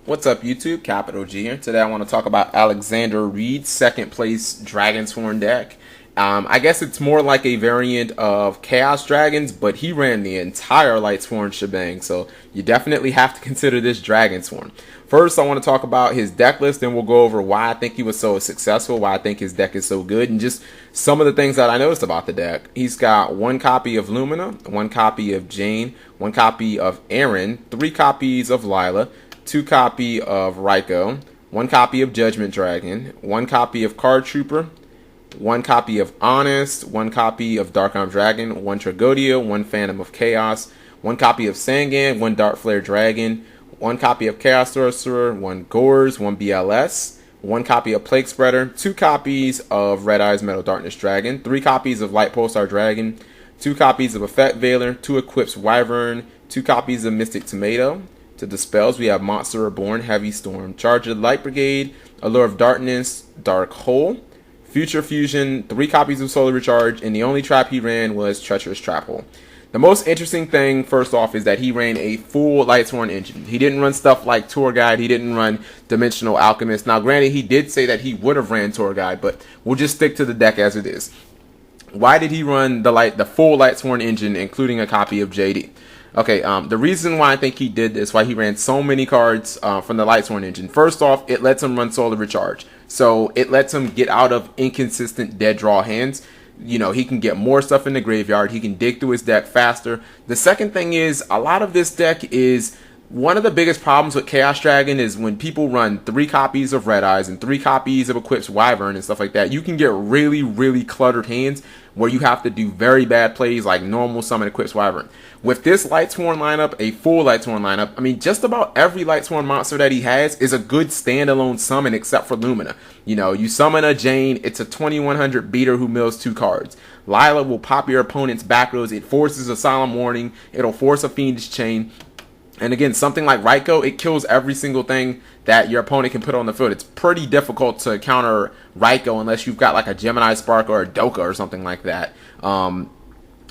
What's up, YouTube? Capital G here. Today I want to talk about Alexander Reed's second place Dragonsworn deck. I guess it's more like a variant of Chaos Dragons, but he ran the entire Lightsworn shebang, so you definitely have to consider this Dragonsworn. First, I want to talk about his deck list, and we'll go over why I think he was so successful, why I think his deck is so good, and just some of the things that I noticed about the deck. He's got one copy of Lumina, one copy of Jane, one copy of Aaron, 3 copies of Lila, 2 copy of Ryko, 1 copy of Judgment Dragon, 1 copy of Card Trooper, 1 copy of Honest, 1 copy of Dark Arm Dragon, 1 Tragodia, 1 Phantom of Chaos, 1 copy of Sangan, 1 Dart Flare Dragon, 1 copy of Chaos Sorcerer, 1 Gores, 1 BLS, 1 copy of Plague Spreader, 2 copies of Red Eyes Metal Darkness Dragon, 3 copies of Light Pulsar Dragon, 2 copies of Effect Veiler, 2 Equips Wyvern, 2 copies of Mystic Tomato. To the spells, we have Monster Reborn, Heavy Storm, Charge of the Light Brigade, Allure of Darkness, Dark Hole, Future Fusion, 3 copies of Solar Recharge, and the only trap he ran was Treacherous Trap Hole. The most interesting thing, first off, is that he ran a full Lightsworn engine. He didn't run stuff like Tour Guide, he didn't run Dimensional Alchemist. Now, granted, he did say that he would have ran Tour Guide, but we'll just stick to the deck as it is. Why did he run the full Lightsworn engine, including a copy of JD? Okay, the reason why I think he did this, why he ran so many cards from the Lightsworn engine, first off, it lets him run Solar Recharge. So it lets him get out of inconsistent dead draw hands. You know, he can get more stuff in the graveyard. He can dig through his deck faster. The second thing is, a lot of this deck is, one of the biggest problems with Chaos Dragon is when people run 3 copies of Red Eyes and 3 copies of Equips Wyvern and stuff like that, you can get really, really cluttered hands where you have to do very bad plays like normal summon Equips Wyvern. With this Lightsworn lineup, a full Lightsworn lineup, I mean, just about every Lightsworn monster that he has is a good standalone summon except for Lumina. You know, you summon a Jane, it's a 2100 beater who mills 2 cards. Lila will pop your opponent's back rows, it forces a Solemn Warning, it'll force a Fiendish Chain. And again, something like Ryko, it kills every single thing that your opponent can put on the field. It's pretty difficult to counter Ryko unless you've got like a Gemini Spark or a Doka or something like that.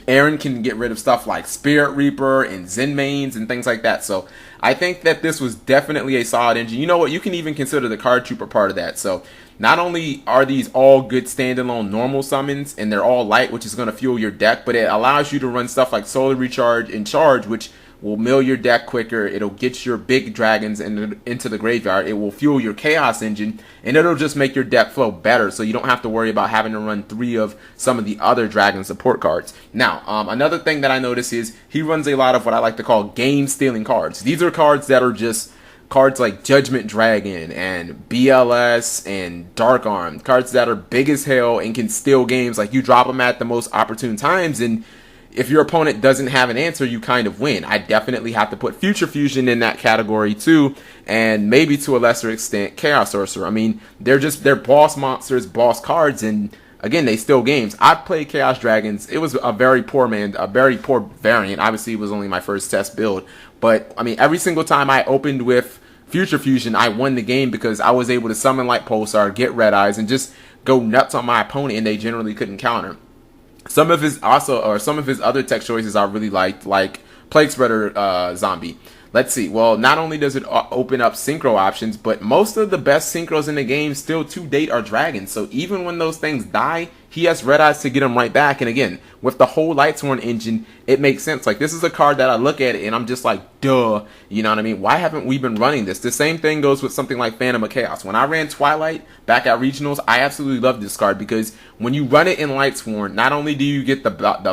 Aaron can get rid of stuff like Spirit Reaper and Zenmaines and things like that. So I think that this was definitely a solid engine. You know what? You can even consider the Card Trooper part of that. So not only are these all good standalone normal summons and they're all light, which is going to fuel your deck, but it allows you to run stuff like Solar Recharge and Charge, which will mill your deck quicker. It'll get your big dragons into the graveyard. It will fuel your Chaos engine, and it'll just make your deck flow better, so you don't have to worry about having to run 3 of some of the other dragon support cards. Now, another thing that I notice is he runs a lot of what I like to call game-stealing cards. These are cards that are just cards like Judgment Dragon and BLS and Dark Arm, cards that are big as hell and can steal games. Like, you drop them at the most opportune times, and if your opponent doesn't have an answer, you kind of win. I definitely have to put Future Fusion in that category too, and maybe to a lesser extent Chaos Sorcerer. I mean, they're boss monsters, boss cards, and again, they steal games. I've played Chaos Dragons. It was a very poor variant. Obviously, it was only my first test build, but I mean, every single time I opened with Future Fusion, I won the game because I was able to summon Light Pulsar, get Red Eyes, and just go nuts on my opponent, and they generally couldn't counter. Some of his other tech choices I really liked, like Plague Spreader Zombie. Let's see. Well, not only does it open up synchro options, but most of the best synchros in the game still to date are dragons. So even when those things die, he has Red Eyes to get them right back. And again, with the whole Lightsworn engine, it makes sense. Like, this is a card that I look at it and I'm just like, duh. You know what I mean? Why haven't we been running this? The same thing goes with something like Phantom of Chaos. When I ran Twilight back at Regionals, I absolutely loved this card because when you run it in Lightsworn, not only do you get the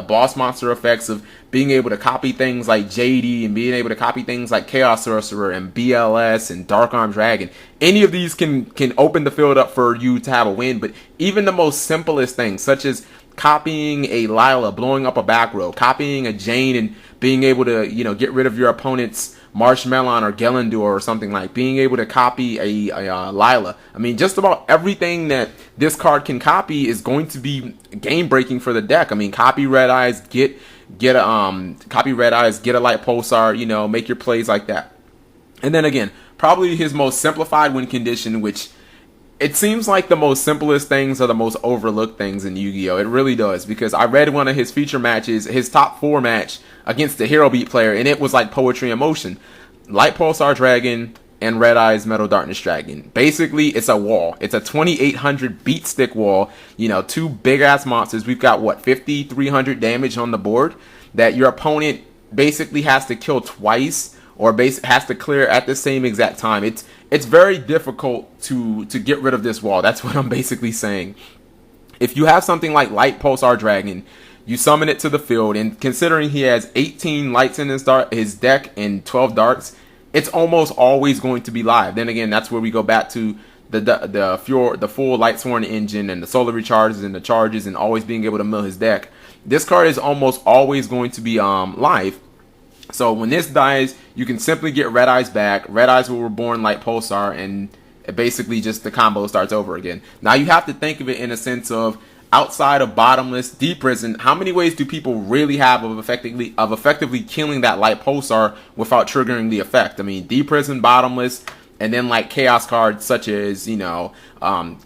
boss monster effects of being able to copy things like JD and being able to copy things like Chaos Sorcerer and BLS and Dark Arm Dragon. Any of these can open the field up for you to have a win, but even the most simplest things, such as copying a Lila, blowing up a back row, copying a Jane and being able to, you know, get rid of your opponent's Marshmelon or Gelendor or something, like being able to copy a Lila. I mean, just about everything that this card can copy is going to be game breaking for the deck. I mean, copy Red Eyes, copy Red Eyes, get a Light Pulsar, you know, make your plays like that. And then again, probably his most simplified win condition, which it seems like the most simplest things are the most overlooked things in Yu-Gi-Oh! It really does, because I read one of his feature matches, his top 4 match against the Hero Beat player, and it was like poetry in motion. Light Pulsar Dragon, and Red Eyes Metal Darkness Dragon. Basically, it's a wall. It's a 2800 beat stick wall. You know, two big ass monsters. We've got what, 5300 damage on the board that your opponent basically has to kill twice, or has to clear at the same exact time. It's very difficult to get rid of this wall. That's what I'm basically saying. If you have something like Light Pulsar Dragon, you summon it to the field, and considering he has 18 lights in his deck and 12 darks, it's almost always going to be live. Then again, that's where we go back to the full Lightsworn engine and the solar recharges and the charges and always being able to mill his deck. This card is almost always going to be live. So when this dies, you can simply get Red Eyes back. Red Eyes will reborn Light Pulsar, and basically just the combo starts over again. Now you have to think of it in a sense of, outside of bottomless, deep prison, how many ways do people really have of effectively killing that Light Pulsar without triggering the effect? I mean, deep prison, bottomless, and then like chaos cards such as, you know,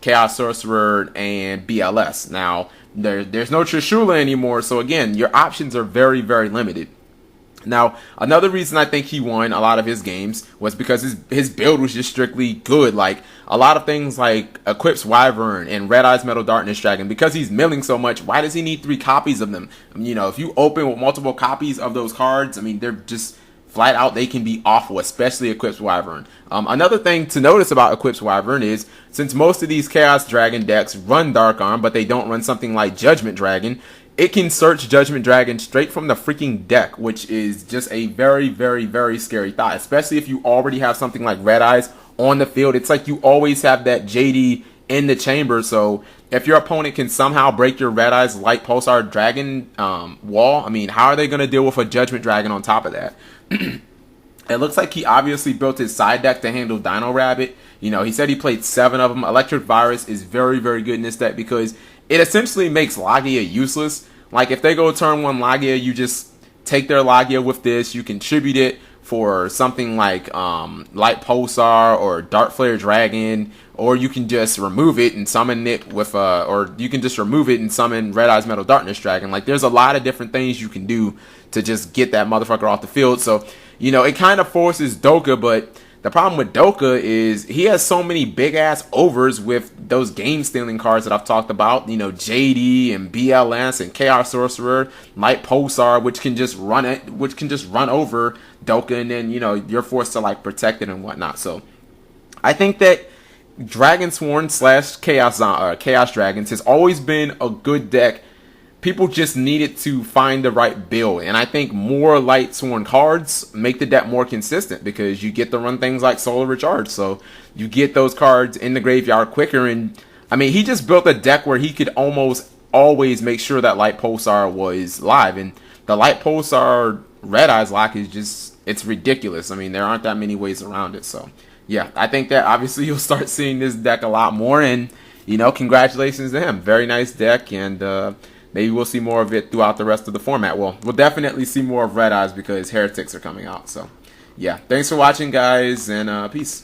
Chaos Sorcerer and BLS. Now there's no Trishula anymore, so again, your options are very, very limited. Now, another reason I think he won a lot of his games was because his build was just strictly good. Like, a lot of things like Equips Wyvern and Red Eyes Metal Darkness Dragon, because he's milling so much, why does he need 3 copies of them? I mean, you know, if you open with multiple copies of those cards, I mean, they're just flat out, they can be awful, especially Equips Wyvern. Another thing to notice about Equips Wyvern is, since most of these Chaos Dragon decks run Dark Arm, but they don't run something like Judgment Dragon, it can search Judgment Dragon straight from the freaking deck, which is just a very, very, very scary thought, especially if you already have something like Red Eyes on the field. It's like you always have that JD in the chamber, so if your opponent can somehow break your Red Eyes Light Pulsar Dragon wall, I mean, how are they going to deal with a Judgment Dragon on top of that? It looks like he obviously built his side deck to handle Dino Rabbit. You know, he said he played 7 of them. Electric Virus is very, very good in this deck because it essentially makes Lagia useless. Like, if they go turn 1 Lagia, you just take their Lagia with this. You contribute it for something like Light Pulsar or Dark Flare Dragon, or you can just remove it and summon it with or you can just remove it and summon Red Eyes Metal Darkness Dragon. Like, there's a lot of different things you can do to just get that motherfucker off the field. So, you know, it kind of forces Doka, but the problem with Doka is he has so many big ass overs with those game stealing cards that I've talked about. You know, JD and BLS and Chaos Sorcerer, Light Pulsar, which can just run over Doka, and then, you know, you're forced to like protect it and whatnot. So I think that Dragonsworn / Chaos Dragons has always been a good deck. People just needed to find the right build, and I think more Lightsworn cards make the deck more consistent because you get to run things like Solar Recharge, so you get those cards in the graveyard quicker. And I mean, he just built a deck where he could almost always make sure that Light Pulsar was live, and the Light Pulsar Red Eyes lock is just, it's ridiculous. I mean, there aren't that many ways around it. So yeah, I think that obviously you'll start seeing this deck a lot more, and, you know, congratulations to him. Very nice deck, and maybe we'll see more of it throughout the rest of the format. Well, we'll definitely see more of Red Eyes because Heretics are coming out. So, yeah. Thanks for watching, guys, and peace.